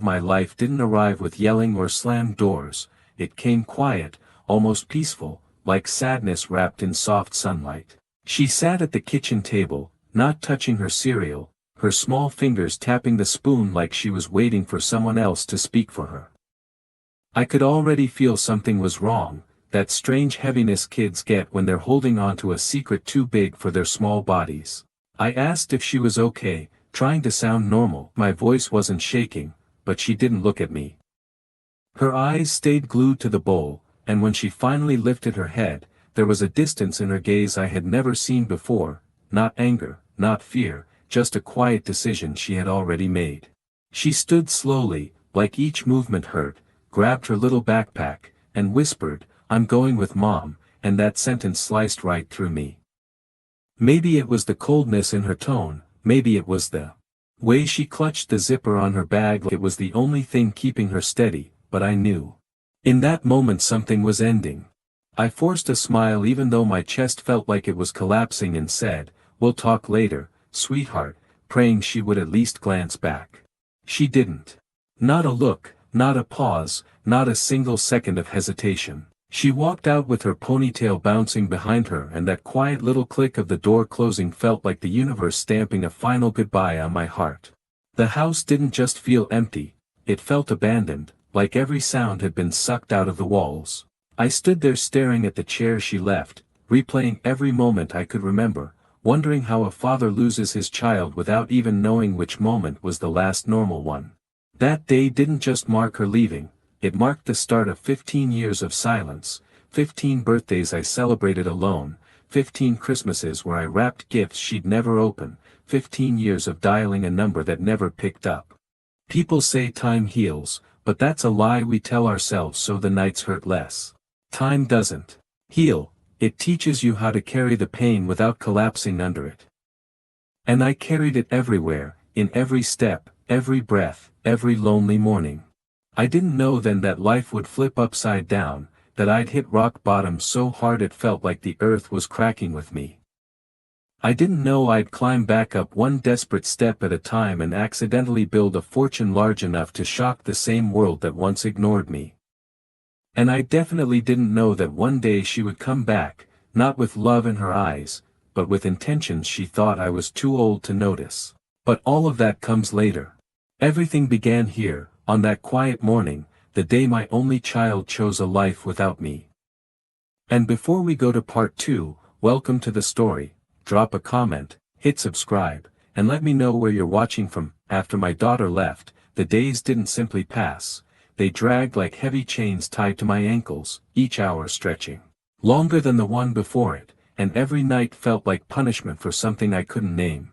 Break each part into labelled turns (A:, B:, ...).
A: My life didn't arrive with yelling or slammed doors, it came quiet, almost peaceful, like sadness wrapped in soft sunlight. She sat at the kitchen table, not touching her cereal, her small fingers tapping the spoon like she was waiting for someone else to speak for her. I could already feel something was wrong, that strange heaviness kids get when they're holding on to a secret too big for their small bodies. I asked if she was okay, trying to sound normal. My voice wasn't shaking, but she didn't look at me. Her eyes stayed glued to the bowl, and when she finally lifted her head, there was a distance in her gaze I had never seen before, not anger, not fear, just a quiet decision she had already made. She stood slowly, like each movement hurt, grabbed her little backpack, and whispered, "I'm going with Mom," and that sentence sliced right through me. Maybe it was the coldness in her tone, maybe it was the way she clutched the zipper on her bag like it was the only thing keeping her steady, but I knew. In that moment something was ending. I forced a smile even though my chest felt like it was collapsing and said, "We'll talk later, sweetheart," praying she would at least glance back. She didn't. Not a look, not a pause, not a single second of hesitation. She walked out with her ponytail bouncing behind her, and that quiet little click of the door closing felt like the universe stamping a final goodbye on my heart. The house didn't just feel empty, it felt abandoned, like every sound had been sucked out of the walls. I stood there staring at the chair she left, replaying every moment I could remember, wondering how a father loses his child without even knowing which moment was the last normal one. That day didn't just mark her leaving, it marked the start of 15 years of silence, 15 birthdays I celebrated alone, 15 Christmases where I wrapped gifts she'd never open, 15 years of dialing a number that never picked up. People say time heals, but that's a lie we tell ourselves so the nights hurt less. Time doesn't heal, it teaches you how to carry the pain without collapsing under it. And I carried it everywhere, in every step, every breath, every lonely morning. I didn't know then that life would flip upside down, that I'd hit rock bottom so hard it felt like the earth was cracking with me. I didn't know I'd climb back up one desperate step at a time and accidentally build a fortune large enough to shock the same world that once ignored me. And I definitely didn't know that one day she would come back, not with love in her eyes, but with intentions she thought I was too old to notice. But all of that comes later. Everything began here, on that quiet morning, the day my only child chose a life without me. And before we go to part 2, welcome to the story, drop a comment, hit subscribe, and let me know where you're watching from. After my daughter left, the days didn't simply pass, they dragged like heavy chains tied to my ankles, each hour stretching longer than the one before it, and every night felt like punishment for something I couldn't name.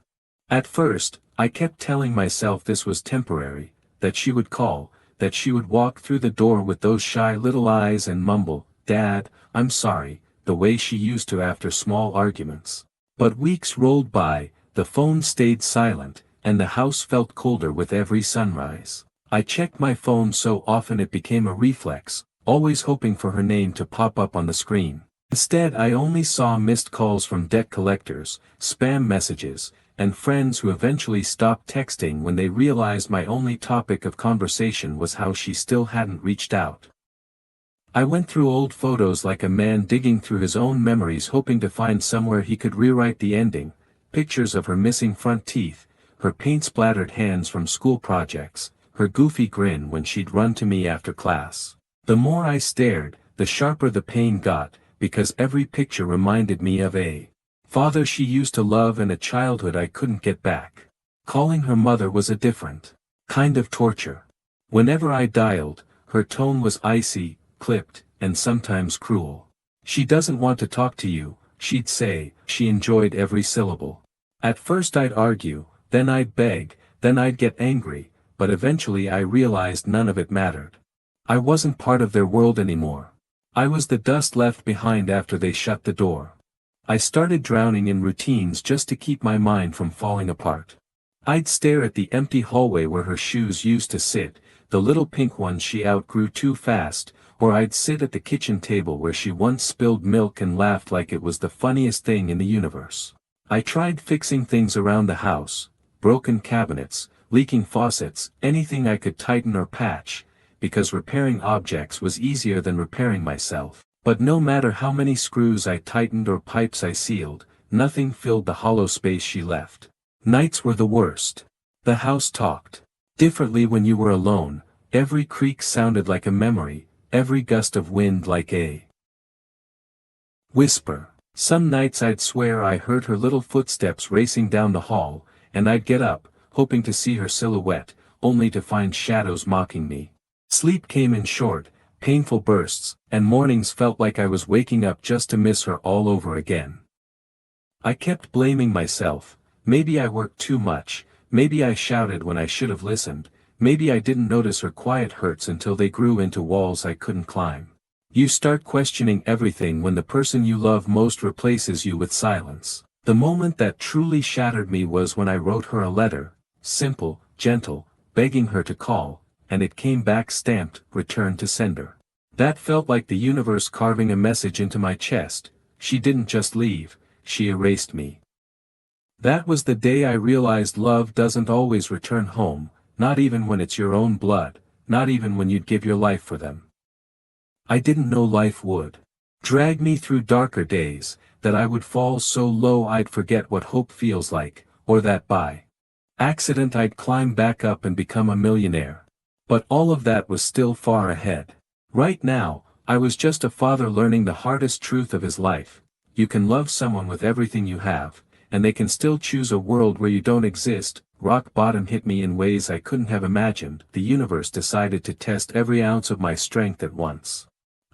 A: At first, I kept telling myself this was temporary, that she would call, that she would walk through the door with those shy little eyes and mumble, "Dad, I'm sorry," the way she used to after small arguments. But weeks rolled by, the phone stayed silent, and the house felt colder with every sunrise. I checked my phone so often it became a reflex, always hoping for her name to pop up on the screen. Instead I only saw missed calls from debt collectors, spam messages, and friends who eventually stopped texting when they realized my only topic of conversation was how she still hadn't reached out. I went through old photos like a man digging through his own memories hoping to find somewhere he could rewrite the ending, pictures of her missing front teeth, her paint-splattered hands from school projects, her goofy grin when she'd run to me after class. The more I stared, the sharper the pain got, because every picture reminded me of a father she used to love and a childhood I couldn't get back. Calling her mother was a different kind of torture. Whenever I dialed, her tone was icy, clipped, and sometimes cruel. "She doesn't want to talk to you," she'd say. She enjoyed every syllable. At first I'd argue, then I'd beg, then I'd get angry, but eventually I realized none of it mattered. I wasn't part of their world anymore. I was the dust left behind after they shut the door. I started drowning in routines just to keep my mind from falling apart. I'd stare at the empty hallway where her shoes used to sit, the little pink ones she outgrew too fast, or I'd sit at the kitchen table where she once spilled milk and laughed like it was the funniest thing in the universe. I tried fixing things around the house, broken cabinets, leaking faucets, anything I could tighten or patch, because repairing objects was easier than repairing myself. But no matter how many screws I tightened or pipes I sealed, nothing filled the hollow space she left. Nights were the worst. The house talked differently when you were alone. Every creak sounded like a memory, every gust of wind like a whisper. Some nights I'd swear I heard her little footsteps racing down the hall, and I'd get up, hoping to see her silhouette, only to find shadows mocking me. Sleep came in short, painful bursts, and mornings felt like I was waking up just to miss her all over again. I kept blaming myself. Maybe I worked too much, maybe I shouted when I should have listened, maybe I didn't notice her quiet hurts until they grew into walls I couldn't climb. You start questioning everything when the person you love most replaces you with silence. The moment that truly shattered me was when I wrote her a letter, simple, gentle, begging her to call, and it came back stamped, "Return to sender." That felt like the universe carving a message into my chest. She didn't just leave, she erased me. That was the day I realized love doesn't always return home, not even when it's your own blood, not even when you'd give your life for them. I didn't know life would drag me through darker days, that I would fall so low I'd forget what hope feels like, or that by accident I'd climb back up and become a millionaire. But all of that was still far ahead. Right now, I was just a father learning the hardest truth of his life. You can love someone with everything you have, and they can still choose a world where you don't exist. Rock bottom hit me in ways I couldn't have imagined. The universe decided to test every ounce of my strength at once.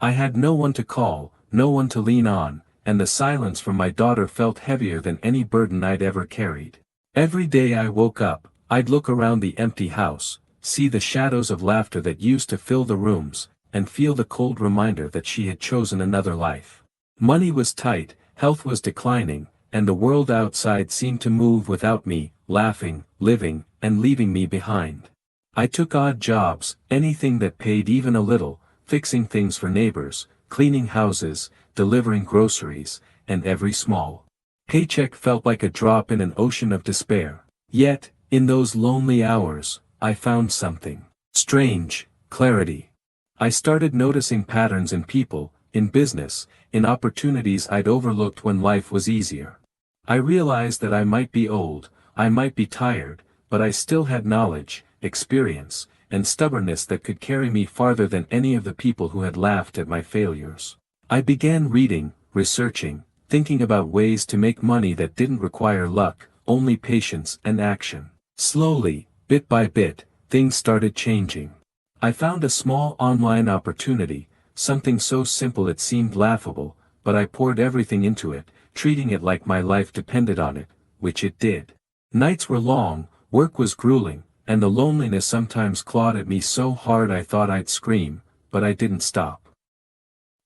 A: I had no one to call, no one to lean on, and the silence from my daughter felt heavier than any burden I'd ever carried. Every day I woke up, I'd look around the empty house, see the shadows of laughter that used to fill the rooms, and feel the cold reminder that she had chosen another life. Money was tight, health was declining, and the world outside seemed to move without me, laughing, living, and leaving me behind. I took odd jobs, anything that paid even a little, fixing things for neighbors, cleaning houses, delivering groceries, and every small paycheck felt like a drop in an ocean of despair. Yet, in those lonely hours, I found something strange: clarity. I started noticing patterns in people, in business, in opportunities I'd overlooked when life was easier. I realized that I might be old, I might be tired, but I still had knowledge, experience, and stubbornness that could carry me farther than any of the people who had laughed at my failures. I began reading, researching, thinking about ways to make money that didn't require luck, only patience and action. Slowly, bit by bit, things started changing. I found a small online opportunity, something so simple it seemed laughable, but I poured everything into it, treating it like my life depended on it, which it did. Nights were long, work was grueling, and the loneliness sometimes clawed at me so hard I thought I'd scream, but I didn't stop.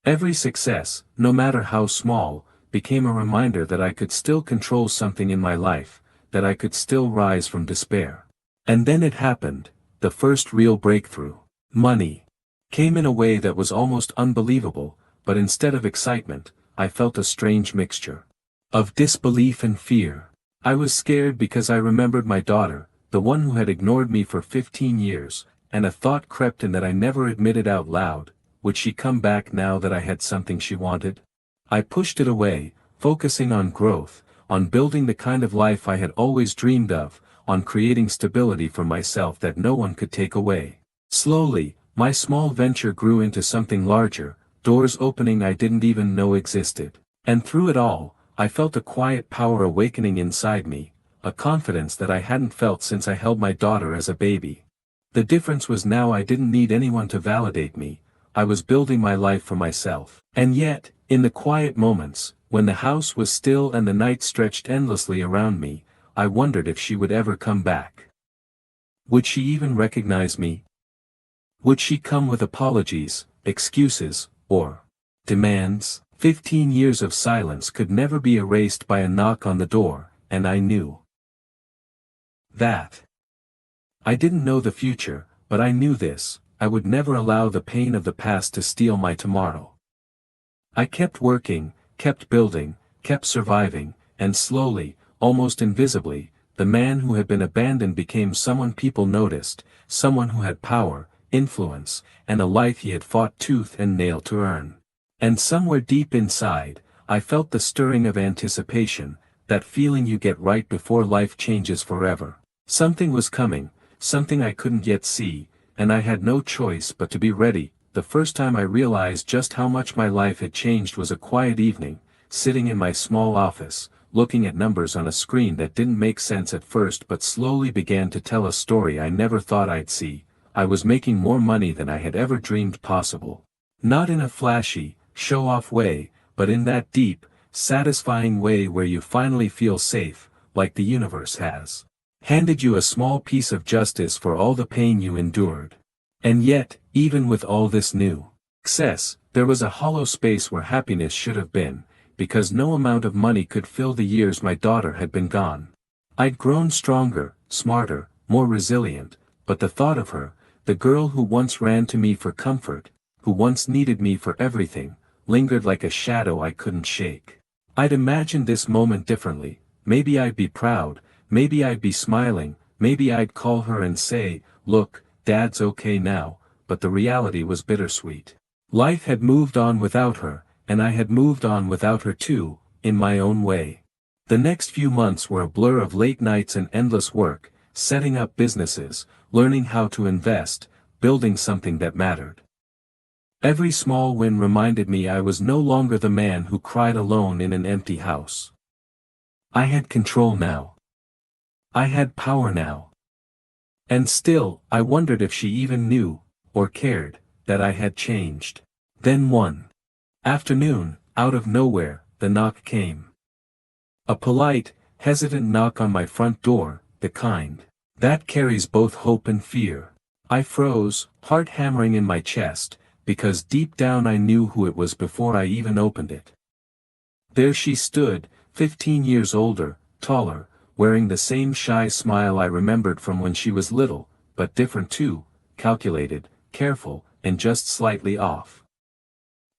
A: Every success, no matter how small, became a reminder that I could still control something in my life, that I could still rise from despair. And then it happened, the first real breakthrough. Money came in a way that was almost unbelievable, but instead of excitement, I felt a strange mixture of disbelief and fear. I was scared because I remembered my daughter, the one who had ignored me for 15 years, and a thought crept in that I never admitted out loud: would she come back now that I had something she wanted? I pushed it away, focusing on growth, on building the kind of life I had always dreamed of, on creating stability for myself that no one could take away. Slowly, my small venture grew into something larger, doors opening I didn't even know existed. And through it all, I felt a quiet power awakening inside me, a confidence that I hadn't felt since I held my daughter as a baby. The difference was now I didn't need anyone to validate me, I was building my life for myself. And yet, in the quiet moments, when the house was still and the night stretched endlessly around me, I wondered if she would ever come back. Would she even recognize me? Would she come with apologies, excuses, or demands? 15 years of silence could never be erased by a knock on the door, and I knew that. I didn't know the future, but I knew this: I would never allow the pain of the past to steal my tomorrow. I kept working, kept building, kept surviving, and slowly, almost invisibly, the man who had been abandoned became someone people noticed, someone who had power, influence, and a life he had fought tooth and nail to earn. And somewhere deep inside, I felt the stirring of anticipation, that feeling you get right before life changes forever. Something was coming, something I couldn't yet see, and I had no choice but to be ready. The first time I realized just how much my life had changed was a quiet evening, sitting in my small office, looking at numbers on a screen that didn't make sense at first but slowly began to tell a story I never thought I'd see. I was making more money than I had ever dreamed possible. Not in a flashy, show-off way, but in that deep, satisfying way where you finally feel safe, like the universe has handed you a small piece of justice for all the pain you endured. And yet, even with all this new success, there was a hollow space where happiness should have been, because no amount of money could fill the years my daughter had been gone. I'd grown stronger, smarter, more resilient, but the thought of her, the girl who once ran to me for comfort, who once needed me for everything, lingered like a shadow I couldn't shake. I'd imagined this moment differently. Maybe I'd be proud, maybe I'd be smiling, maybe I'd call her and say, "Look, Dad's okay now," but the reality was bittersweet. Life had moved on without her, and I had moved on without her too, in my own way. The next few months were a blur of late nights and endless work, setting up businesses, learning how to invest, building something that mattered. Every small win reminded me I was no longer the man who cried alone in an empty house. I had control now. I had power now. And still, I wondered if she even knew, or cared, that I had changed. Then one afternoon, out of nowhere, the knock came. A polite, hesitant knock on my front door, the kind that carries both hope and fear. I froze, heart hammering in my chest, because deep down I knew who it was before I even opened it. There she stood, 15 years older, taller, wearing the same shy smile I remembered from when she was little, but different too, calculated, careful, and just slightly off.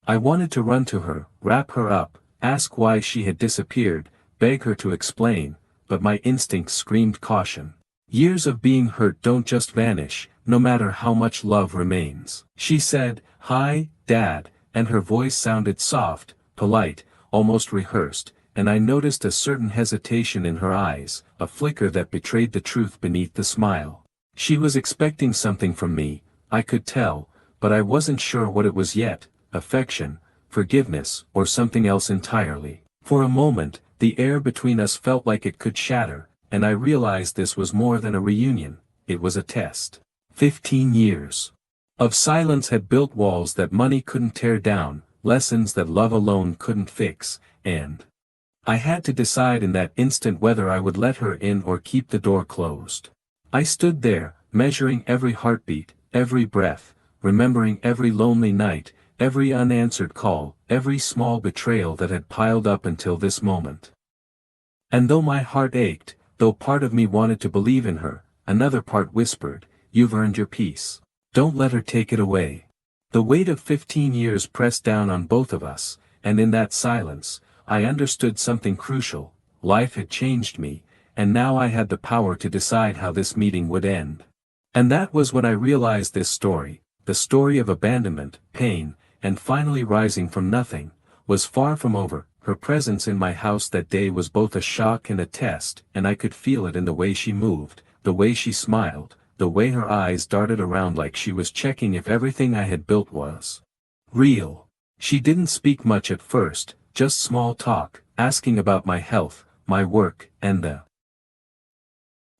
A: I wanted to run to her, wrap her up, ask why she had disappeared, beg her to explain, but my instincts screamed caution. Years of being hurt don't just vanish, no matter how much love remains. She said, "Hi, Dad," and her voice sounded soft, polite, almost rehearsed, and I noticed a certain hesitation in her eyes, a flicker that betrayed the truth beneath the smile. She was expecting something from me, I could tell, but I wasn't sure what it was yet, affection, forgiveness, or something else entirely. For a moment, the air between us felt like it could shatter, and I realized this was more than a reunion, it was a test. 15 years of silence had built walls that money couldn't tear down, lessons that love alone couldn't fix, and I had to decide in that instant whether I would let her in or keep the door closed. I stood there, measuring every heartbeat, every breath, remembering every lonely night, every unanswered call, every small betrayal that had piled up until this moment. And though my heart ached, though part of me wanted to believe in her, another part whispered, "You've earned your peace. Don't let her take it away." The weight of 15 years pressed down on both of us, and in that silence, I understood something crucial. Life had changed me, and now I had the power to decide how this meeting would end. And that was when I realized this story, the story of abandonment, pain, and finally rising from nothing, was far from over. Her presence in my house that day was both a shock and a test, and I could feel it in the way she moved, the way she smiled, the way her eyes darted around like she was checking if everything I had built was real. She didn't speak much at first, just small talk, asking about my health, my work, and the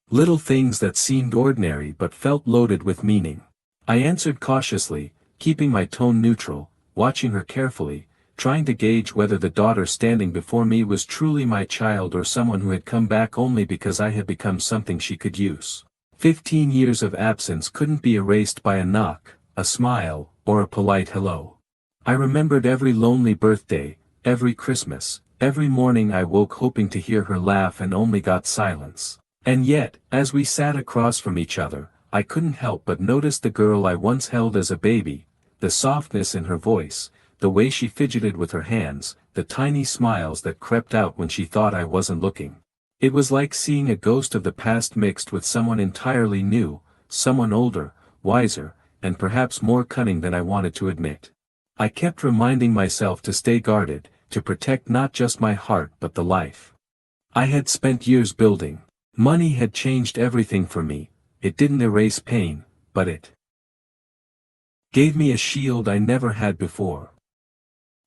A: little things that seemed ordinary but felt loaded with meaning. I answered cautiously, keeping my tone neutral, watching her carefully, trying to gauge whether the daughter standing before me was truly my child or someone who had come back only because I had become something she could use. 15 years of absence couldn't be erased by a knock, a smile, or a polite hello. I remembered every lonely birthday, every Christmas, every morning I woke hoping to hear her laugh and only got silence. And yet, as we sat across from each other, I couldn't help but notice the girl I once held as a baby, the softness in her voice, the way she fidgeted with her hands, the tiny smiles that crept out when she thought I wasn't looking. It was like seeing a ghost of the past mixed with someone entirely new, someone older, wiser, and perhaps more cunning than I wanted to admit. I kept reminding myself to stay guarded, to protect not just my heart but the life I had spent years building. Money had changed everything for me. It didn't erase pain, but it gave me a shield I never had before.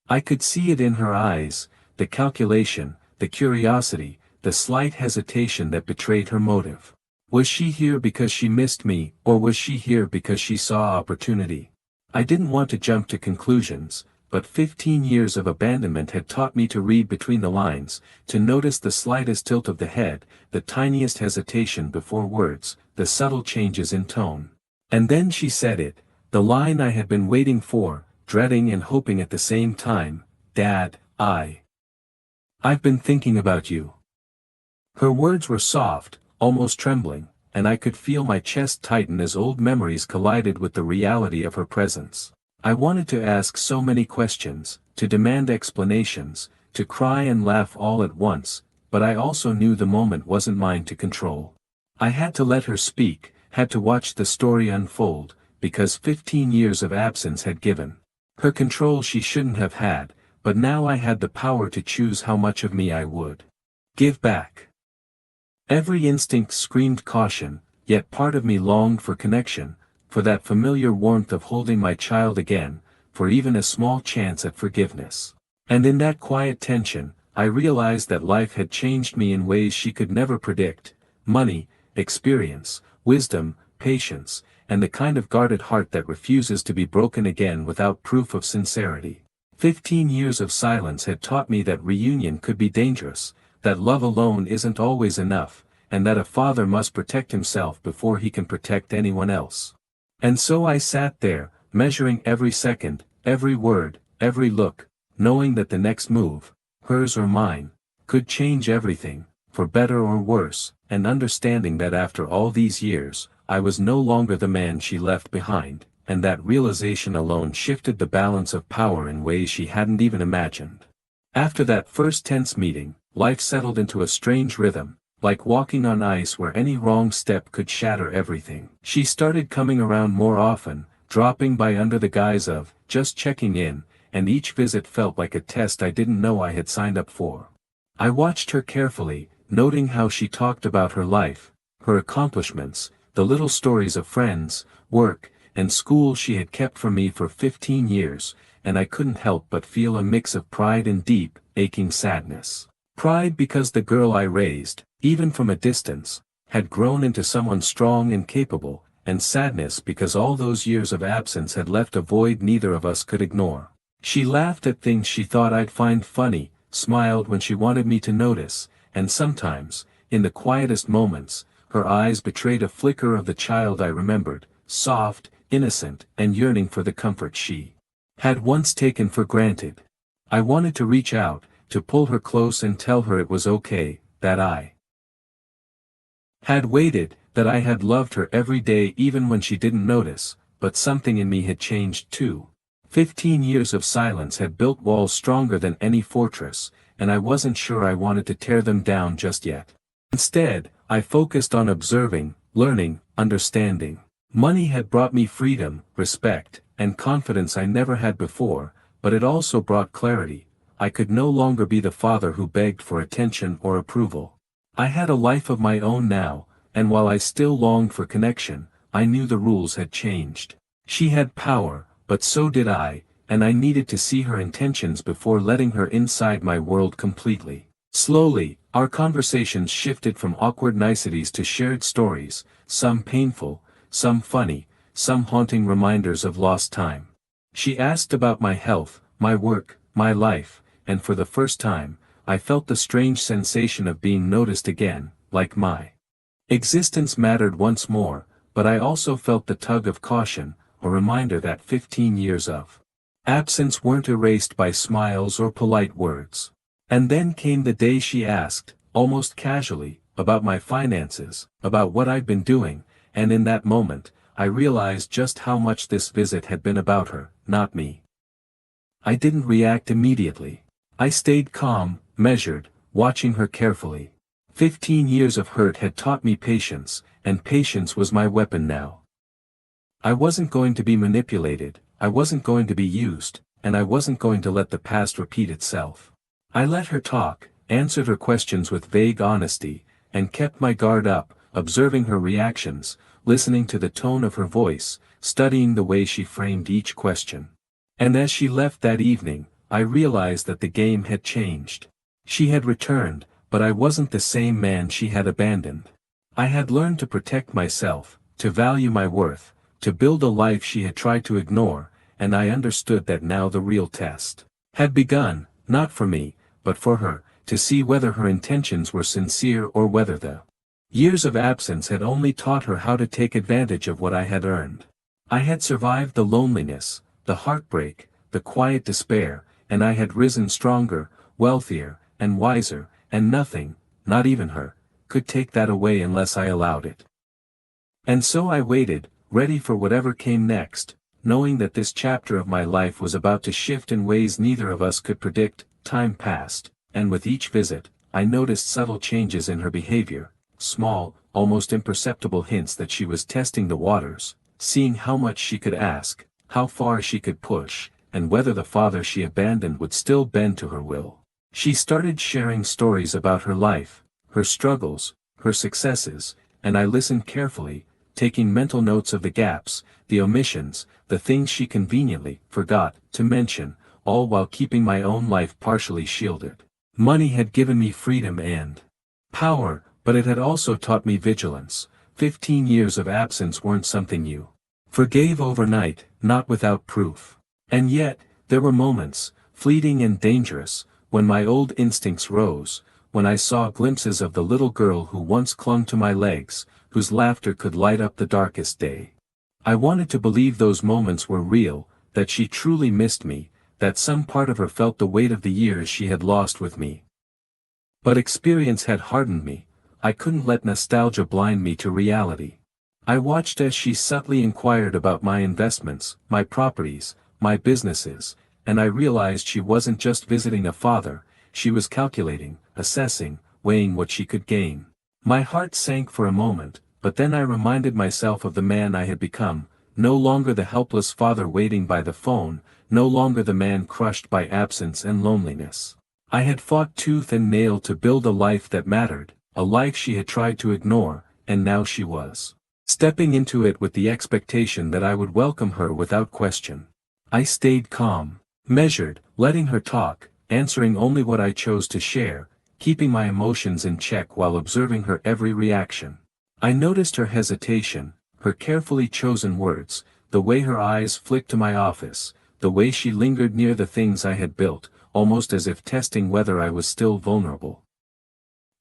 A: I could see it in her eyes, the calculation, the curiosity, the slight hesitation that betrayed her motive. Was she here because she missed me, or was she here because she saw opportunity? I didn't want to jump to conclusions, but 15 years of abandonment had taught me to read between the lines, to notice the slightest tilt of the head, the tiniest hesitation before words, the subtle changes in tone. And then she said it, the line I had been waiting for, dreading and hoping at the same time, "Dad, I've been thinking about you." Her words were soft, almost trembling, and I could feel my chest tighten as old memories collided with the reality of her presence. I wanted to ask so many questions, to demand explanations, to cry and laugh all at once, but I also knew the moment wasn't mine to control. I had to let her speak, had to watch the story unfold, because 15 years of absence had given her control she shouldn't have had, but now I had the power to choose how much of me I would give back. Every instinct screamed caution, yet part of me longed for connection, for that familiar warmth of holding my child again, for even a small chance at forgiveness. And in that quiet tension, I realized that life had changed me in ways she could never predict: money, experience, wisdom, patience, and the kind of guarded heart that refuses to be broken again without proof of sincerity. 15 years of silence had taught me that reunion could be dangerous, that love alone isn't always enough, and that a father must protect himself before he can protect anyone else. And so I sat there, measuring every second, every word, every look, knowing that the next move, hers or mine, could change everything, for better or worse, and understanding that after all these years, I was no longer the man she left behind, and that realization alone shifted the balance of power in ways she hadn't even imagined. After that first tense meeting, life settled into a strange rhythm, like walking on ice where any wrong step could shatter everything. She started coming around more often, dropping by under the guise of just checking in, and each visit felt like a test I didn't know I had signed up for. I watched her carefully, noting how she talked about her life, her accomplishments, the little stories of friends, work, and school she had kept from me for 15 years, and I couldn't help but feel a mix of pride and deep, aching sadness. Pride because the girl I raised, even from a distance, had grown into someone strong and capable, and sadness because all those years of absence had left a void neither of us could ignore. She laughed at things she thought I'd find funny, smiled when she wanted me to notice, and sometimes, in the quietest moments, her eyes betrayed a flicker of the child I remembered, soft, innocent, and yearning for the comfort she had once taken for granted. I wanted to reach out, to pull her close and tell her it was okay, that I had waited, that I had loved her every day even when she didn't notice, but something in me had changed too. 15 years of silence had built walls stronger than any fortress, and I wasn't sure I wanted to tear them down just yet. Instead, I focused on observing, learning, understanding. Money had brought me freedom, respect, and confidence I never had before, but it also brought clarity. I could no longer be the father who begged for attention or approval. I had a life of my own now, and while I still longed for connection, I knew the rules had changed. She had power, but so did I, and I needed to see her intentions before letting her inside my world completely. Slowly, our conversations shifted from awkward niceties to shared stories, some painful, some funny, some haunting reminders of lost time. She asked about my health, my work, my life, and for the first time, I felt the strange sensation of being noticed again, like my existence mattered once more, but I also felt the tug of caution, a reminder that 15 years of absence weren't erased by smiles or polite words. And then came the day she asked, almost casually, about my finances, about what I'd been doing, and in that moment, I realized just how much this visit had been about her, not me. I didn't react immediately. I stayed calm, measured, watching her carefully. 15 years of hurt had taught me patience, and patience was my weapon now. I wasn't going to be manipulated, I wasn't going to be used, and I wasn't going to let the past repeat itself. I let her talk, answered her questions with vague honesty, and kept my guard up, observing her reactions, listening to the tone of her voice, studying the way she framed each question. And as she left that evening, I realized that the game had changed. She had returned, but I wasn't the same man she had abandoned. I had learned to protect myself, to value my worth, to build a life she had tried to ignore, and I understood that now the real test had begun, not for me, but for her, to see whether her intentions were sincere or whether the years of absence had only taught her how to take advantage of what I had earned. I had survived the loneliness, the heartbreak, the quiet despair, and I had risen stronger, wealthier, and wiser, and nothing, not even her, could take that away unless I allowed it. And so I waited, ready for whatever came next, knowing that this chapter of my life was about to shift in ways neither of us could predict. Time passed, and with each visit, I noticed subtle changes in her behavior, small, almost imperceptible hints that she was testing the waters, seeing how much she could ask, how far she could push, and whether the father she abandoned would still bend to her will. She started sharing stories about her life, her struggles, her successes, and I listened carefully, taking mental notes of the gaps, the omissions, the things she conveniently forgot to mention, all while keeping my own life partially shielded. Money had given me freedom and power, but it had also taught me vigilance. 15 years of absence weren't something you forgave overnight, not without proof. And yet, there were moments, fleeting and dangerous, when my old instincts rose, when I saw glimpses of the little girl who once clung to my legs, whose laughter could light up the darkest day. I wanted to believe those moments were real, that she truly missed me, that some part of her felt the weight of the years she had lost with me. But experience had hardened me. I couldn't let nostalgia blind me to reality. I watched as she subtly inquired about my investments, my properties, my businesses, and I realized she wasn't just visiting a father, she was calculating, assessing, weighing what she could gain. My heart sank for a moment, but then I reminded myself of the man I had become, no longer the helpless father waiting by the phone, no longer the man crushed by absence and loneliness. I had fought tooth and nail to build a life that mattered, a life she had tried to ignore, and now she was stepping into it with the expectation that I would welcome her without question. I stayed calm, measured, letting her talk, answering only what I chose to share, keeping my emotions in check while observing her every reaction. I noticed her hesitation, her carefully chosen words, the way her eyes flicked to my office, the way she lingered near the things I had built, almost as if testing whether I was still vulnerable.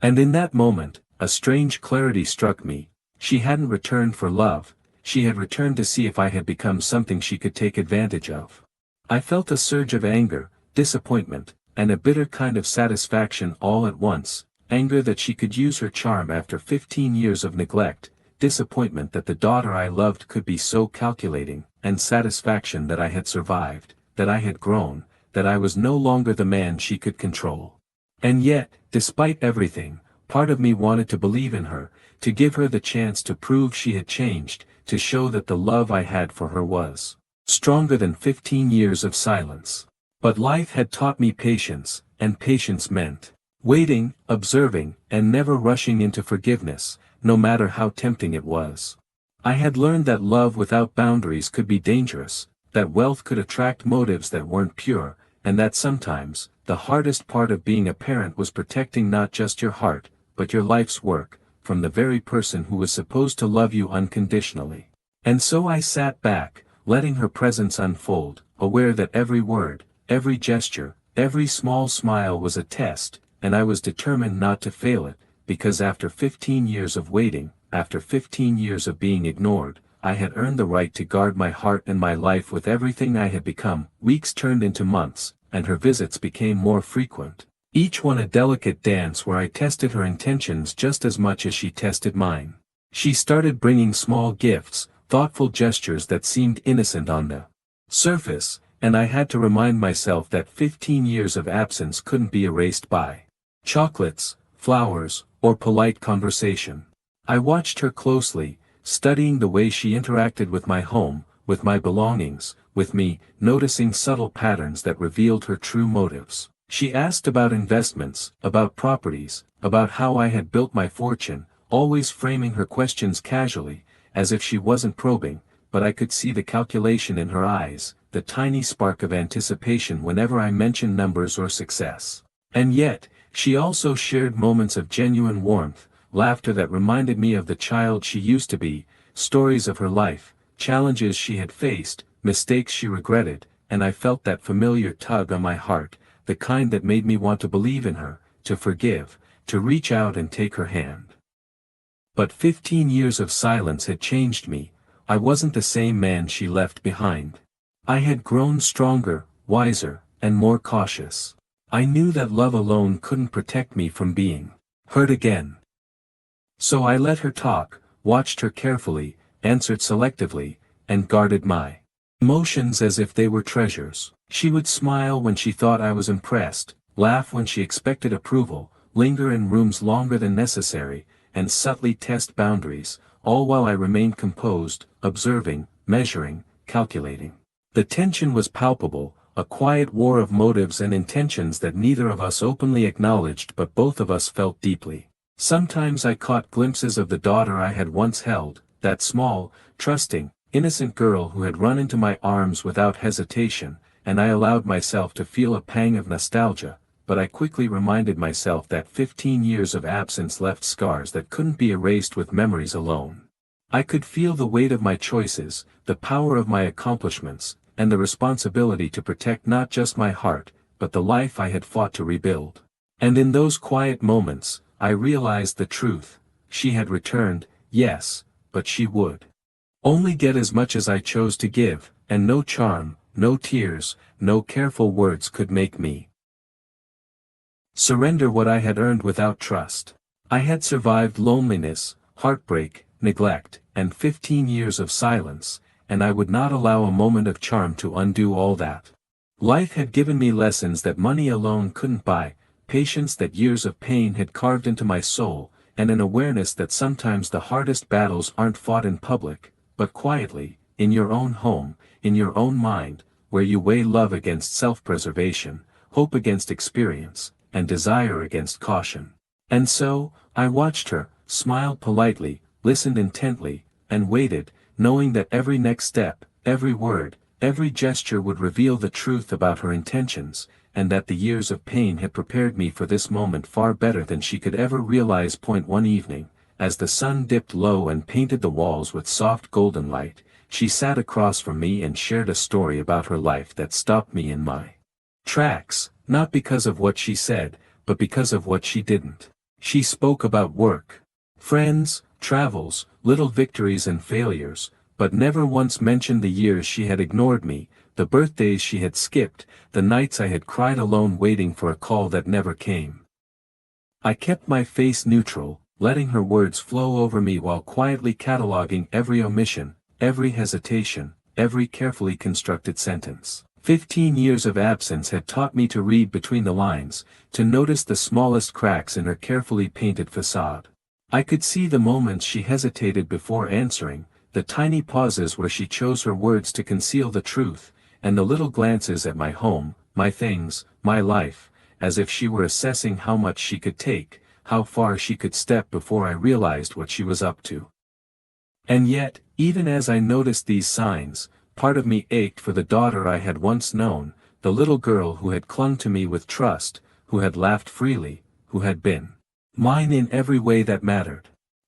A: And in that moment, a strange clarity struck me. She hadn't returned for love, she had returned to see if I had become something she could take advantage of. I felt a surge of anger, disappointment, and a bitter kind of satisfaction all at once, anger that she could use her charm after 15 years of neglect, disappointment that the daughter I loved could be so calculating, and satisfaction that I had survived, that I had grown, that I was no longer the man she could control. And yet, despite everything, part of me wanted to believe in her, to give her the chance to prove she had changed, to show that the love I had for her was stronger than 15 years of silence. But life had taught me patience, and patience meant waiting, observing, and never rushing into forgiveness, no matter how tempting it was. I had learned that love without boundaries could be dangerous, that wealth could attract motives that weren't pure, and that sometimes, the hardest part of being a parent was protecting not just your heart, but your life's work, from the very person who was supposed to love you unconditionally. And so I sat back, letting her presence unfold, aware that every word, every gesture, every small smile was a test, and I was determined not to fail it, because after 15 years of waiting, after 15 years of being ignored, I had earned the right to guard my heart and my life with everything I had become. Weeks turned into months, and her visits became more frequent. Each one a delicate dance where I tested her intentions just as much as she tested mine. She started bringing small gifts, thoughtful gestures that seemed innocent on the surface, and I had to remind myself that 15 years of absence couldn't be erased by chocolates, flowers, or polite conversation. I watched her closely, studying the way she interacted with my home, with my belongings, with me, noticing subtle patterns that revealed her true motives. She asked about investments, about properties, about how I had built my fortune, always framing her questions casually, as if she wasn't probing, but I could see the calculation in her eyes, the tiny spark of anticipation whenever I mentioned numbers or success. And yet, she also shared moments of genuine warmth, laughter that reminded me of the child she used to be, stories of her life, challenges she had faced, mistakes she regretted, and I felt that familiar tug on my heart, the kind that made me want to believe in her, to forgive, to reach out and take her hand. But 15 years of silence had changed me. I wasn't the same man she left behind. I had grown stronger, wiser, and more cautious. I knew that love alone couldn't protect me from being hurt again. So I let her talk, watched her carefully, answered selectively, and guarded my emotions as if they were treasures. She would smile when she thought I was impressed, laugh when she expected approval, linger in rooms longer than necessary, and subtly test boundaries, all while I remained composed, observing, measuring, calculating. The tension was palpable, a quiet war of motives and intentions that neither of us openly acknowledged but both of us felt deeply. Sometimes I caught glimpses of the daughter I had once held, that small, trusting, innocent girl who had run into my arms without hesitation, and I allowed myself to feel a pang of nostalgia, but I quickly reminded myself that 15 years of absence left scars that couldn't be erased with memories alone. I could feel the weight of my choices, the power of my accomplishments, and the responsibility to protect not just my heart, but the life I had fought to rebuild. And in those quiet moments, I realized the truth. She had returned, yes, but she would only get as much as I chose to give, and no charm, no tears, no careful words could make me surrender what I had earned without trust. I had survived loneliness, heartbreak, neglect, and 15 years of silence, and I would not allow a moment of charm to undo all that. Life had given me lessons that money alone couldn't buy, patience that years of pain had carved into my soul, and an awareness that sometimes the hardest battles aren't fought in public, but quietly, in your own home, in your own mind, where you weigh love against self-preservation, hope against experience, and desire against caution. And so, I watched her, smiled politely, listened intently, and waited, knowing that every next step, every word, every gesture would reveal the truth about her intentions, and that the years of pain had prepared me for this moment far better than she could ever realize. One evening, as the sun dipped low and painted the walls with soft golden light, she sat across from me and shared a story about her life that stopped me in my tracks, not because of what she said, but because of what she didn't. She spoke about work, friends, travels, little victories and failures, but never once mentioned the years she had ignored me, the birthdays she had skipped, the nights I had cried alone waiting for a call that never came. I kept my face neutral, letting her words flow over me while quietly cataloging every omission, every hesitation, every carefully constructed sentence. 15 years of absence had taught me to read between the lines, to notice the smallest cracks in her carefully painted facade. I could see the moments she hesitated before answering, the tiny pauses where she chose her words to conceal the truth, and the little glances at my home, my things, my life, as if she were assessing how much she could take, how far she could step before I realized what she was up to. And yet, even as I noticed these signs, part of me ached for the daughter I had once known, the little girl who had clung to me with trust, who had laughed freely, who had been mine in every way that mattered.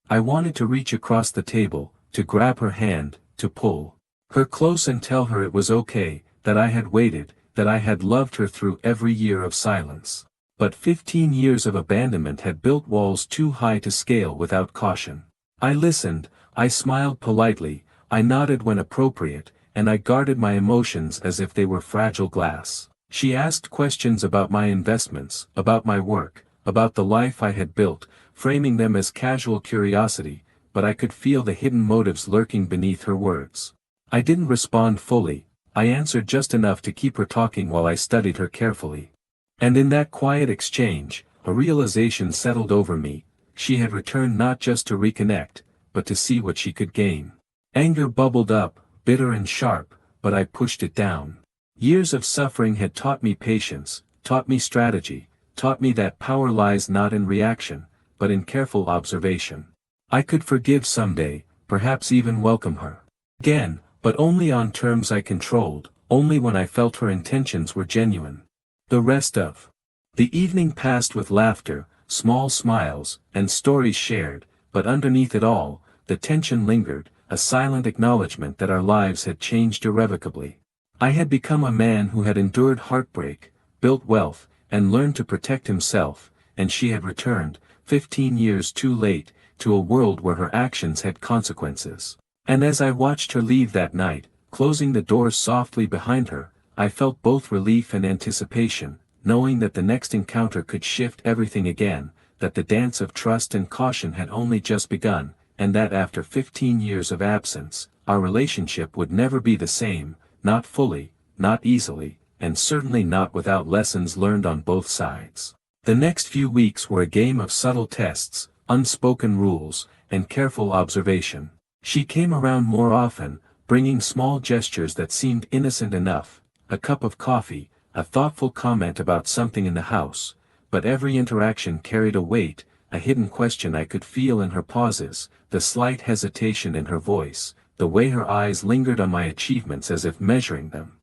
A: I wanted to reach across the table, to grab her hand, to pull her close and tell her it was okay, that I had waited, that I had loved her through every year of silence. But 15 years of abandonment had built walls too high to scale without caution. I listened, I smiled politely, I nodded when appropriate, and I guarded my emotions as if they were fragile glass. She asked questions about my investments, about my work, about the life I had built, framing them as casual curiosity, but I could feel the hidden motives lurking beneath her words. I didn't respond fully, I answered just enough to keep her talking while I studied her carefully. And in that quiet exchange, a realization settled over me. She had returned not just to reconnect, but to see what she could gain. Anger bubbled up, bitter and sharp, but I pushed it down. Years of suffering had taught me patience, taught me strategy, taught me that power lies not in reaction, but in careful observation. I could forgive someday, perhaps even welcome her again, but only on terms I controlled, only when I felt her intentions were genuine. The rest of the evening passed with laughter, small smiles, and stories shared, but underneath it all, the tension lingered, a silent acknowledgement that our lives had changed irrevocably. I had become a man who had endured heartbreak, built wealth, and learned to protect himself, and she had returned, 15 years too late, to a world where her actions had consequences. And as I watched her leave that night, closing the doors softly behind her, I felt both relief and anticipation, knowing that the next encounter could shift everything again, that the dance of trust and caution had only just begun, and that after 15 years of absence, our relationship would never be the same, not fully, not easily, and certainly not without lessons learned on both sides. The next few weeks were a game of subtle tests, unspoken rules, and careful observation. She came around more often, bringing small gestures that seemed innocent enough, a cup of coffee, a thoughtful comment about something in the house, but every interaction carried a weight, a hidden question I could feel in her pauses, the slight hesitation in her voice, the way her eyes lingered on my achievements as if measuring them.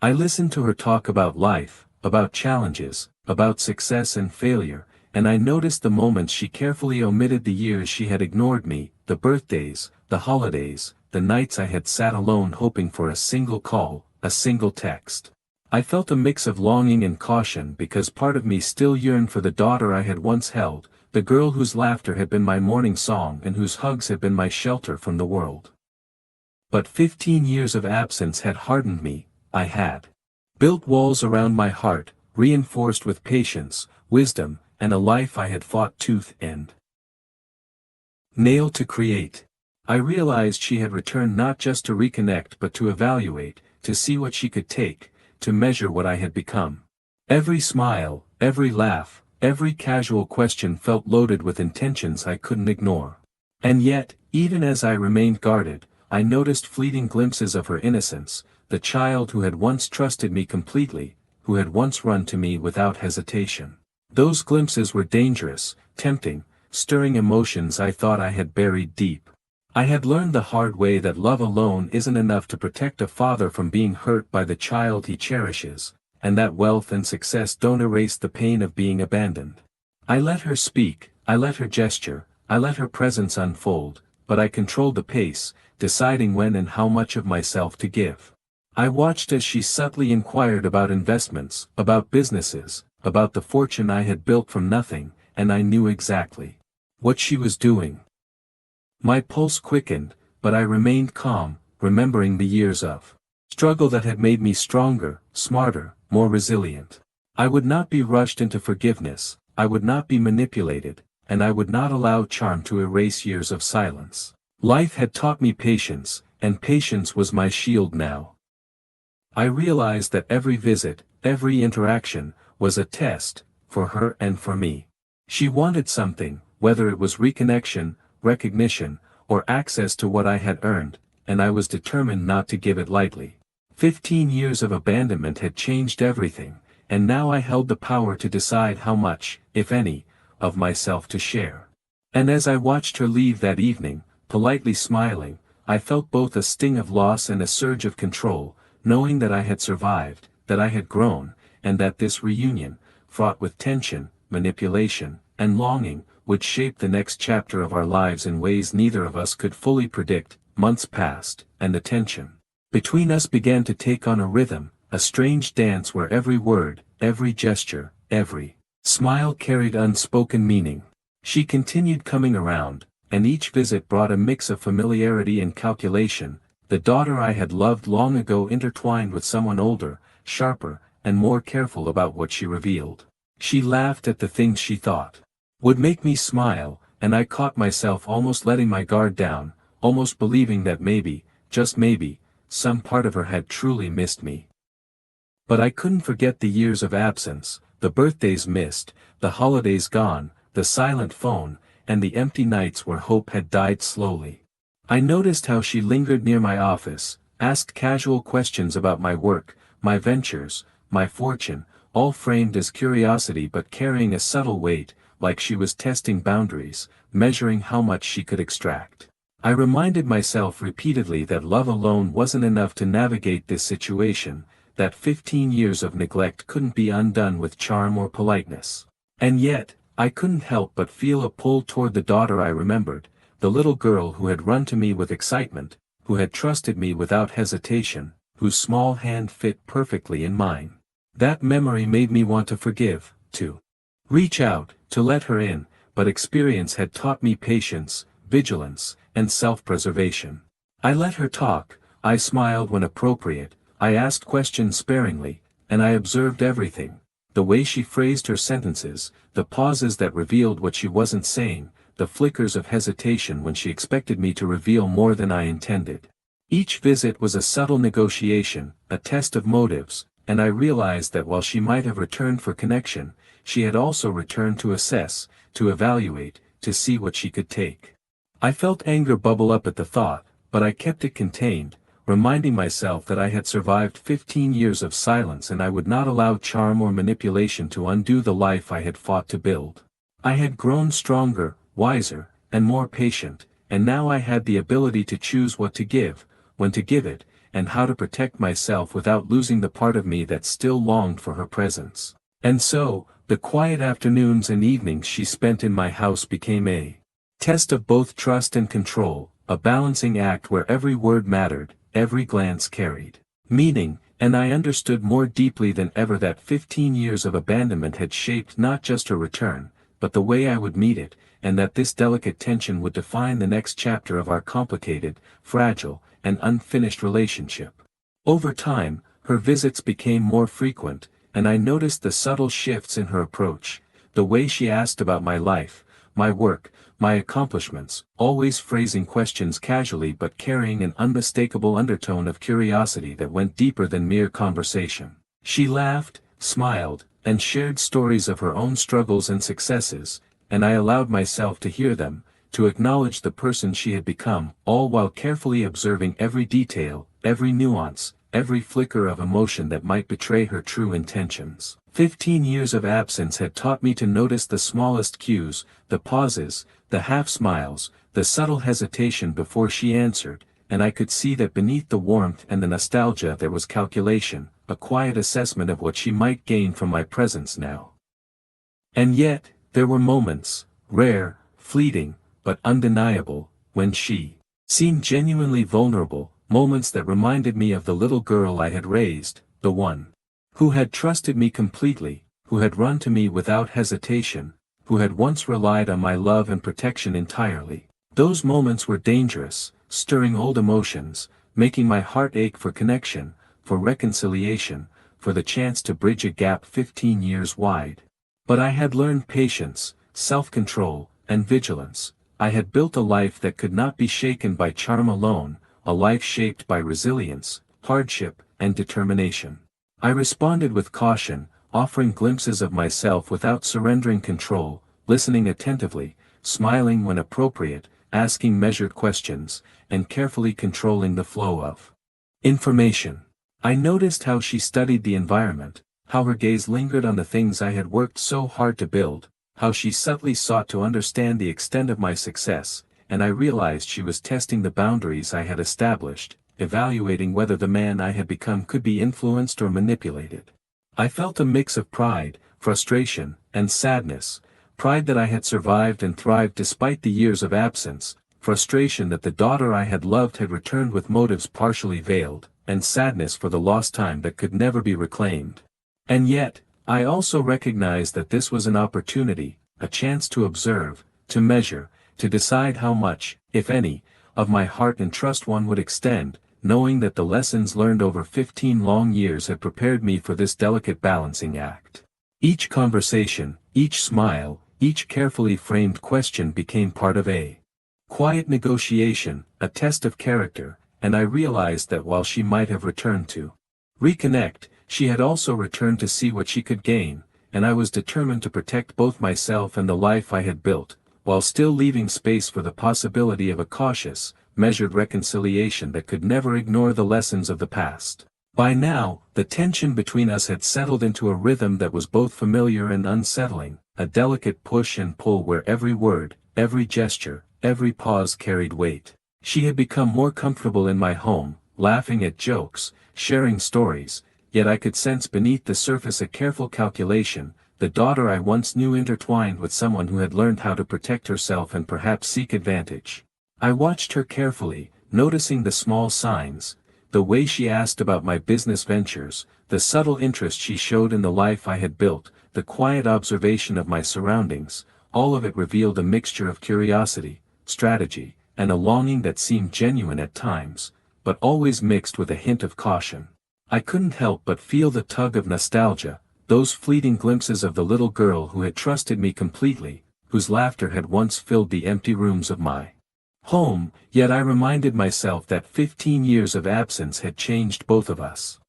A: I listened to her talk about life, about challenges, about success and failure, and I noticed the moments she carefully omitted, the years she had ignored me, the birthdays, the holidays, the nights I had sat alone hoping for a single call, a single text. I felt a mix of longing and caution because part of me still yearned for the daughter I had once held, the girl whose laughter had been my morning song and whose hugs had been my shelter from the world. But 15 years of absence had hardened me. I had built walls around my heart, reinforced with patience, wisdom, and a life I had fought tooth and nail to create. I realized she had returned not just to reconnect but to evaluate, to see what she could take, to measure what I had become. Every smile, every laugh, every casual question felt loaded with intentions I couldn't ignore. And yet, even as I remained guarded, I noticed fleeting glimpses of her innocence, the child who had once trusted me completely, who had once run to me without hesitation. Those glimpses were dangerous, tempting, stirring emotions I thought I had buried deep. I had learned the hard way that love alone isn't enough to protect a father from being hurt by the child he cherishes, and that wealth and success don't erase the pain of being abandoned. I let her speak, I let her gesture, I let her presence unfold, but I controlled the pace, deciding when and how much of myself to give. I watched as she subtly inquired about investments, about businesses, about the fortune I had built from nothing, and I knew exactly what she was doing. My pulse quickened, but I remained calm, remembering the years of struggle that had made me stronger, smarter, more resilient. I would not be rushed into forgiveness, I would not be manipulated, and I would not allow charm to erase years of silence. Life had taught me patience, and patience was my shield now. I realized that every visit, every interaction, was a test, for her and for me. She wanted something, whether it was reconnection, recognition, or access to what I had earned, and I was determined not to give it lightly. 15 years of abandonment had changed everything, and now I held the power to decide how much, if any, of myself to share. And as I watched her leave that evening, politely smiling, I felt both a sting of loss and a surge of control, knowing that I had survived, that I had grown, and that this reunion, fraught with tension, manipulation, and longing, would shape the next chapter of our lives in ways neither of us could fully predict. Months passed, and the tension between us began to take on a rhythm, a strange dance where every word, every gesture, every smile carried unspoken meaning. She continued coming around, and each visit brought a mix of familiarity and calculation, the daughter I had loved long ago intertwined with someone older, sharper, and more careful about what she revealed. She laughed at the things she thought would make me smile, and I caught myself almost letting my guard down, almost believing that maybe, just maybe, some part of her had truly missed me. But I couldn't forget the years of absence, the birthdays missed, the holidays gone, the silent phone, and the empty nights where hope had died slowly. I noticed how she lingered near my office, asked casual questions about my work, my ventures, my fortune, all framed as curiosity but carrying a subtle weight, like she was testing boundaries, measuring how much she could extract. I reminded myself repeatedly that love alone wasn't enough to navigate this situation, that 15 years of neglect couldn't be undone with charm or politeness. And yet, I couldn't help but feel a pull toward the daughter I remembered, the little girl who had run to me with excitement, who had trusted me without hesitation, whose small hand fit perfectly in mine. That memory made me want to forgive, to reach out, to let her in, but experience had taught me patience, vigilance, and self-preservation. I let her talk, I smiled when appropriate, I asked questions sparingly, and I observed everything. The way she phrased her sentences, the pauses that revealed what she wasn't saying, the flickers of hesitation when she expected me to reveal more than I intended. Each visit was a subtle negotiation, a test of motives, and I realized that while she might have returned for connection, she had also returned to assess, to evaluate, to see what she could take. I felt anger bubble up at the thought, but I kept it contained, reminding myself that I had survived 15 years of silence and I would not allow charm or manipulation to undo the life I had fought to build. I had grown stronger, wiser, and more patient, and now I had the ability to choose what to give, when to give it, and how to protect myself without losing the part of me that still longed for her presence. And so, the quiet afternoons and evenings she spent in my house became a test of both trust and control, a balancing act where every word mattered, every glance carried meaning, and I understood more deeply than ever that 15 years of abandonment had shaped not just her return, but the way I would meet it, and that this delicate tension would define the next chapter of our complicated, fragile, and unfinished relationship. Over time, her visits became more frequent, and I noticed the subtle shifts in her approach, the way she asked about my life, my work, my accomplishments, always phrasing questions casually but carrying an unmistakable undertone of curiosity that went deeper than mere conversation. She laughed, smiled, and shared stories of her own struggles and successes, and I allowed myself to hear them, to acknowledge the person she had become, all while carefully observing every detail, every nuance, every flicker of emotion that might betray her true intentions. 15 years of absence had taught me to notice the smallest cues, the pauses, the half-smiles, the subtle hesitation before she answered, and I could see that beneath the warmth and the nostalgia there was calculation, a quiet assessment of what she might gain from my presence now. And yet, there were moments, rare, fleeting, but undeniable, when she seemed genuinely vulnerable, moments that reminded me of the little girl I had raised, the one who had trusted me completely, who had run to me without hesitation, who had once relied on my love and protection entirely. Those moments were dangerous, stirring old emotions, making my heart ache for connection, for reconciliation, for the chance to bridge a gap 15 years wide. But I had learned patience, self-control, and vigilance. I had built a life that could not be shaken by charm alone, a life shaped by resilience, hardship, and determination. I responded with caution, offering glimpses of myself without surrendering control, listening attentively, smiling when appropriate, asking measured questions, and carefully controlling the flow of information. I noticed how she studied the environment, how her gaze lingered on the things I had worked so hard to build, how she subtly sought to understand the extent of my success, and I realized she was testing the boundaries I had established, evaluating whether the man I had become could be influenced or manipulated. I felt a mix of pride, frustration, and sadness, pride that I had survived and thrived despite the years of absence, frustration that the daughter I had loved had returned with motives partially veiled, and sadness for the lost time that could never be reclaimed. And yet, I also recognized that this was an opportunity, a chance to observe, to measure, to decide how much, if any, of my heart and trust one would extend, knowing that the lessons learned over 15 long years had prepared me for this delicate balancing act. Each conversation, each smile, each carefully framed question became part of a quiet negotiation, a test of character, and I realized that while she might have returned to reconnect, she had also returned to see what she could gain, and I was determined to protect both myself and the life I had built, while still leaving space for the possibility of a cautious, measured reconciliation that could never ignore the lessons of the past. By now, the tension between us had settled into a rhythm that was both familiar and unsettling, a delicate push and pull where every word, every gesture, every pause carried weight. She had become more comfortable in my home, laughing at jokes, sharing stories, yet I could sense beneath the surface a careful calculation, the daughter I once knew intertwined with someone who had learned how to protect herself and perhaps seek advantage. I watched her carefully, noticing the small signs, the way she asked about my business ventures, the subtle interest she showed in the life I had built, the quiet observation of my surroundings, all of it revealed a mixture of curiosity, strategy, and a longing that seemed genuine at times, but always mixed with a hint of caution. I couldn't help but feel the tug of nostalgia, those fleeting glimpses of the little girl who had trusted me completely, whose laughter had once filled the empty rooms of my home, yet I reminded myself that 15 years of absence had changed both of us.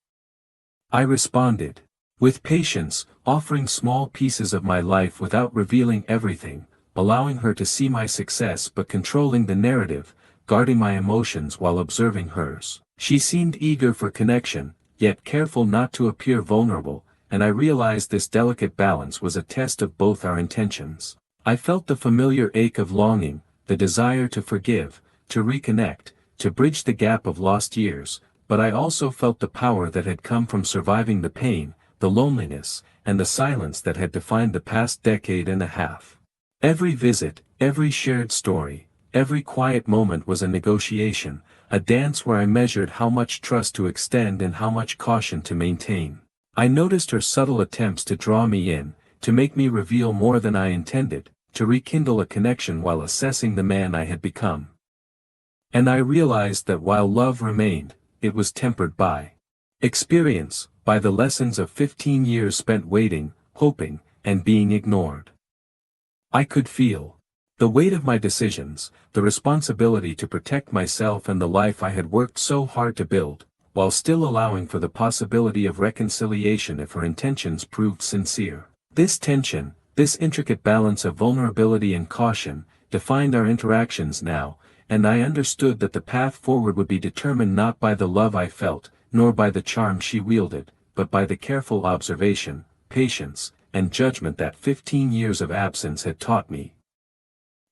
A: I responded. With patience, offering small pieces of my life without revealing everything, allowing her to see my success but controlling the narrative, guarding my emotions while observing hers. She seemed eager for connection, yet careful not to appear vulnerable, and I realized this delicate balance was a test of both our intentions. I felt the familiar ache of longing, the desire to forgive, to reconnect, to bridge the gap of lost years, but I also felt the power that had come from surviving the pain, the loneliness, and the silence that had defined the past decade and a half. Every visit, every shared story, every quiet moment was a negotiation, a dance where I measured how much trust to extend and how much caution to maintain. I noticed her subtle attempts to draw me in, to make me reveal more than I intended, to rekindle a connection while assessing the man I had become. And I realized that while love remained, it was tempered by experience, by the lessons of 15 years spent waiting, hoping, and being ignored. I could feel the weight of my decisions, the responsibility to protect myself and the life I had worked so hard to build, while still allowing for the possibility of reconciliation if her intentions proved sincere. This tension, this intricate balance of vulnerability and caution, defined our interactions now, and I understood that the path forward would be determined not by the love I felt, nor by the charm she wielded, but by the careful observation, patience, and judgment that 15 years of absence had taught me.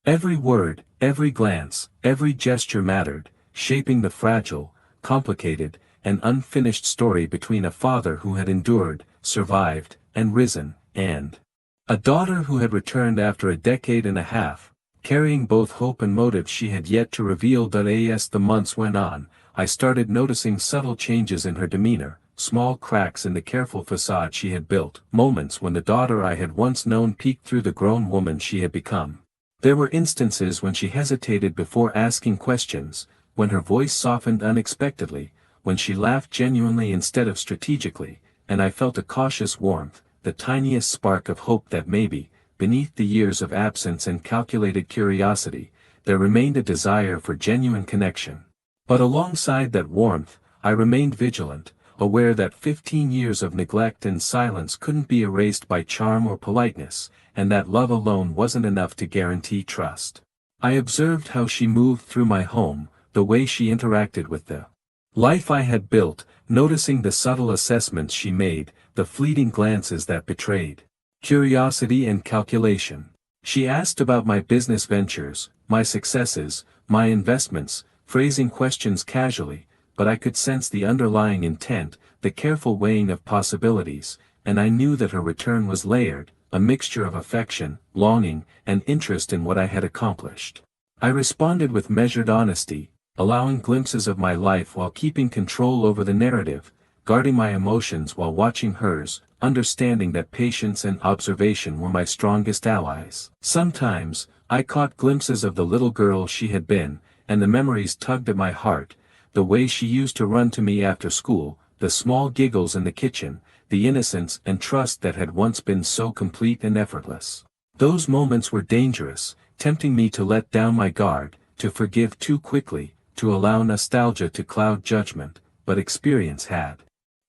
A: Every word, every glance, every gesture mattered, shaping the fragile, complicated, and unfinished story between a father who had endured, survived, and risen, and a daughter who had returned after a decade and a half, carrying both hope and motive she had yet to reveal. As the months went on, I started noticing subtle changes in her demeanor, small cracks in the careful facade she had built, moments when the daughter I had once known peeked through the grown woman she had become. There were instances when she hesitated before asking questions, when her voice softened unexpectedly, when she laughed genuinely instead of strategically, and I felt a cautious warmth, the tiniest spark of hope that maybe, beneath the years of absence and calculated curiosity, there remained a desire for genuine connection. But alongside that warmth, I remained vigilant, aware that 15 years of neglect and silence couldn't be erased by charm or politeness, and that love alone wasn't enough to guarantee trust. I observed how she moved through my home, the way she interacted with the life I had built, noticing the subtle assessments she made, the fleeting glances that betrayed curiosity and calculation. She asked about my business ventures, my successes, my investments, phrasing questions casually, but I could sense the underlying intent, the careful weighing of possibilities, and I knew that her return was layered, a mixture of affection, longing, and interest in what I had accomplished. I responded with measured honesty, allowing glimpses of my life while keeping control over the narrative, guarding my emotions while watching hers, understanding that patience and observation were my strongest allies. Sometimes, I caught glimpses of the little girl she had been, and the memories tugged at my heart, the way she used to run to me after school, the small giggles in the kitchen, the innocence and trust that had once been so complete and effortless. Those moments were dangerous, tempting me to let down my guard, to forgive too quickly, to allow nostalgia to cloud judgment, but experience had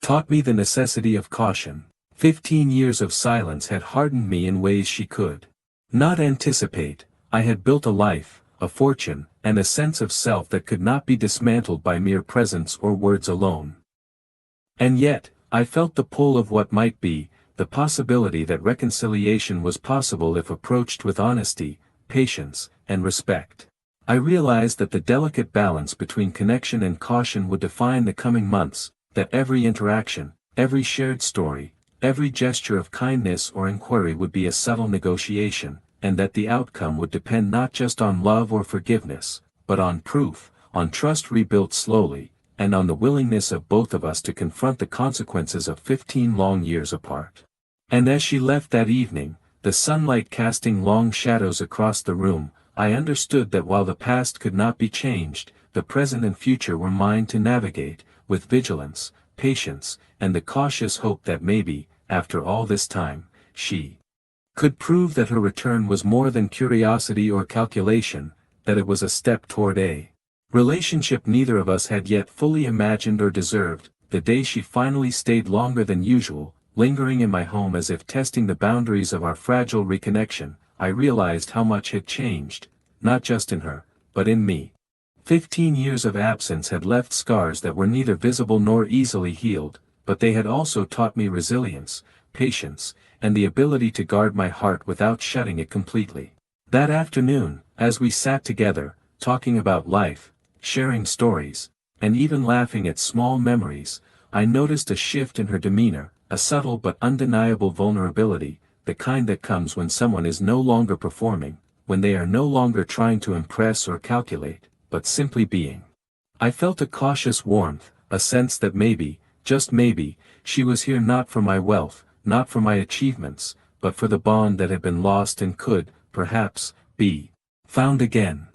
A: taught me the necessity of caution. 15 years of silence had hardened me in ways she could not anticipate. I had built a life, a fortune, and a sense of self that could not be dismantled by mere presence or words alone. And yet, I felt the pull of what might be, the possibility that reconciliation was possible if approached with honesty, patience, and respect. I realized that the delicate balance between connection and caution would define the coming months, that every interaction, every shared story, every gesture of kindness or inquiry would be a subtle negotiation, and that the outcome would depend not just on love or forgiveness, but on proof, on trust rebuilt slowly, and on the willingness of both of us to confront the consequences of 15 long years apart. And as she left that evening, the sunlight casting long shadows across the room, I understood that while the past could not be changed, the present and future were mine to navigate, with vigilance, patience, and the cautious hope that maybe, after all this time, she could prove that her return was more than curiosity or calculation, that it was a step toward a relationship neither of us had yet fully imagined or deserved. The day she finally stayed longer than usual, lingering in my home as if testing the boundaries of our fragile reconnection, I realized how much had changed, not just in her, but in me. 15 years of absence had left scars that were neither visible nor easily healed, but they had also taught me resilience, patience, and the ability to guard my heart without shutting it completely. That afternoon, as we sat together, talking about life, sharing stories, and even laughing at small memories, I noticed a shift in her demeanor, a subtle but undeniable vulnerability, the kind that comes when someone is no longer performing, when they are no longer trying to impress or calculate, but simply being. I felt a cautious warmth, a sense that maybe, just maybe, she was here not for my wealth, not for my achievements, but for the bond that had been lost and could, perhaps, be found again.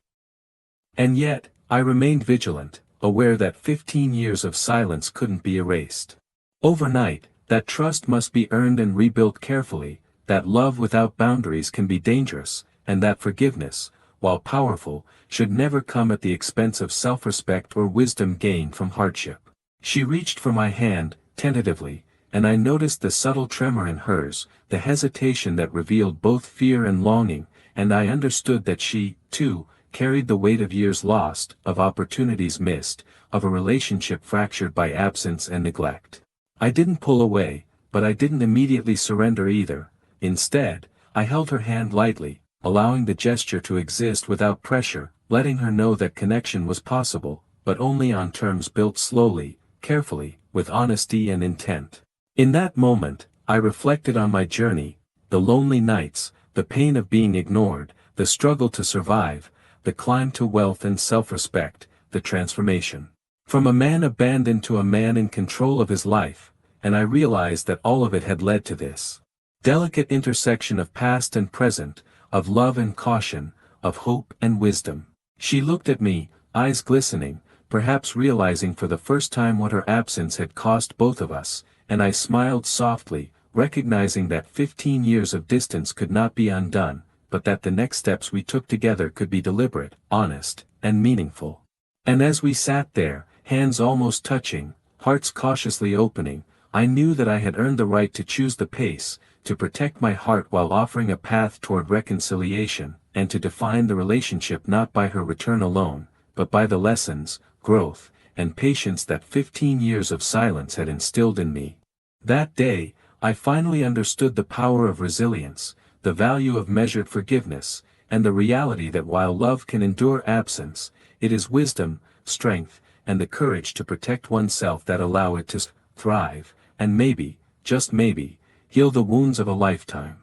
A: And yet, I remained vigilant, aware that 15 years of silence couldn't be erased. Overnight, that trust must be earned and rebuilt carefully, that love without boundaries can be dangerous, and that forgiveness, while powerful, should never come at the expense of self-respect or wisdom gained from hardship. She reached for my hand, tentatively, and I noticed the subtle tremor in hers, the hesitation that revealed both fear and longing, and I understood that she, too, carried the weight of years lost, of opportunities missed, of a relationship fractured by absence and neglect. I didn't pull away, but I didn't immediately surrender either. Instead, I held her hand lightly, allowing the gesture to exist without pressure, letting her know that connection was possible, but only on terms built slowly, carefully, with honesty and intent. In that moment, I reflected on my journey, the lonely nights, the pain of being ignored, the struggle to survive, the climb to wealth and self-respect, the transformation from a man abandoned to a man in control of his life, and I realized that all of it had led to this delicate intersection of past and present, of love and caution, of hope and wisdom. She looked at me, eyes glistening, perhaps realizing for the first time what her absence had cost both of us, and I smiled softly, recognizing that 15 years of distance could not be undone, but that the next steps we took together could be deliberate, honest, and meaningful. And as we sat there, hands almost touching, hearts cautiously opening, I knew that I had earned the right to choose the pace, to protect my heart while offering a path toward reconciliation, and to define the relationship not by her return alone, but by the lessons, growth, and patience that 15 years of silence had instilled in me. That day, I finally understood the power of resilience, the value of measured forgiveness, and the reality that while love can endure absence, it is wisdom, strength, and the courage to protect oneself that allow it to thrive, and maybe, just maybe, heal the wounds of a lifetime.